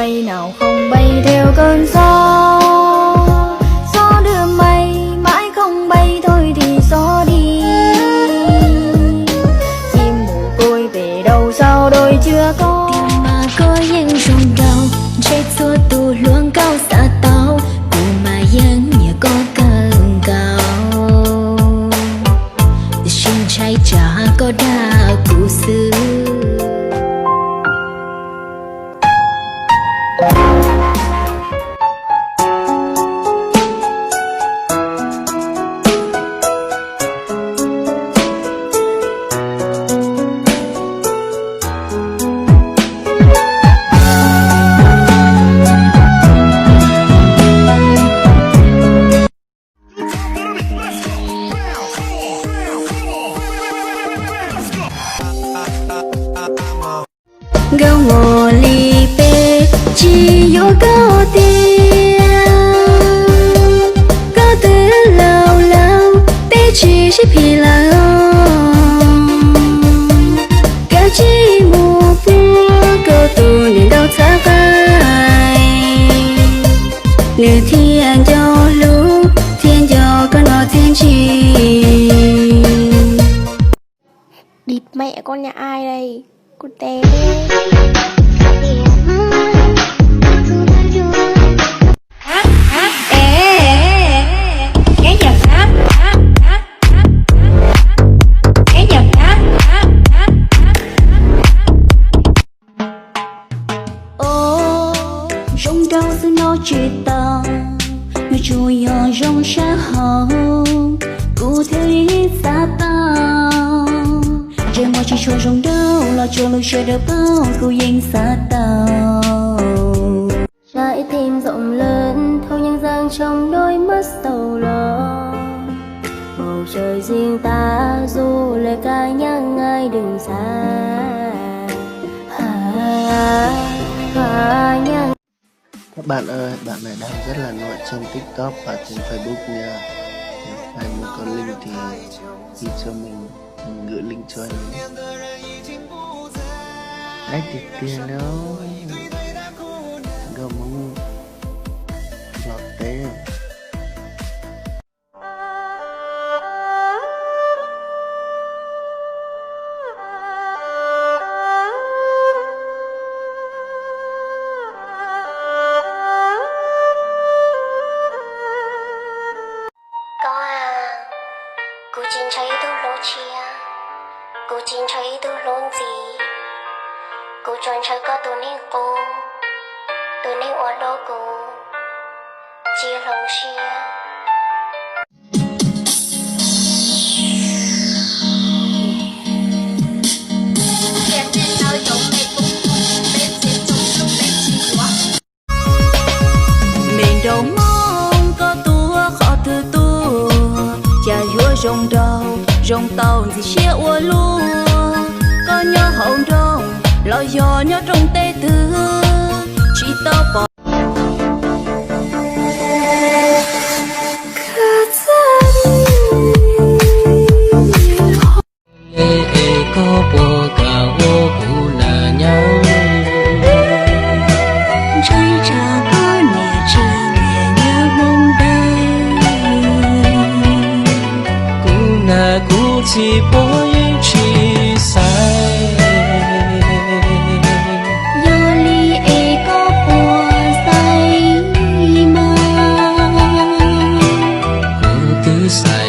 bay nào không bay theo cơn gió đưa mây mãi không bay thôi thì gió đi. Chim mồ côi về đâu sao đôi chưa có tìm mà có những rung đầu chết xua tu luông cao xa tao cụ mà dân nhờ có cần cao xin trái trả có đa cụ xưa. gấu ngô li bê chỉ yo cao tiền cao từ lâu lâu bê chỉ phi lao cao chỉ mù bùa cao tu nên đau xa vai nửa thiên châu lũ thiên châu con nó thiên chi. Địt mẹ con nhà ai đây? Con té rong đau từ nó chỉ tao người chui ở rong xa hồng cụ theo lý xa tao trời mưa chỉ cho rong đau là cho lối chơi đỡ bao cụ yên xa tao trái tim rộng lớn thâu những dáng trong đôi mắt sầu lo bầu trời riêng ta dù lời ca nhắc ai đừng xa Các bạn ơi, bạn này đang rất là nổi trên TikTok và trên Facebook nha. Nếu ai muốn có link thì ghi cho mình gửi link cho anh. Ai thì tiền đâu gồm mong lọt tế. Cô chín thấy tôi lỗ chia cô chín thấy tôi lỗ gì cô chọn chơi có tôi nên ổn đô cô chia lòng chia. Mình đâu mong có tua khó từ tua cha hứa rong đầu rong tàu thì chia ua lúa có nhớ hậu đông lo gió nhớ trong tê tư chỉ tao bỏ có bộ cả ô cụ là nhau trái trà có nhẹ chỉ nhẹ nhớ mong đây cụ là cụ chỉ bối chỉ sai do ly có bùa say mà cụ cứ sai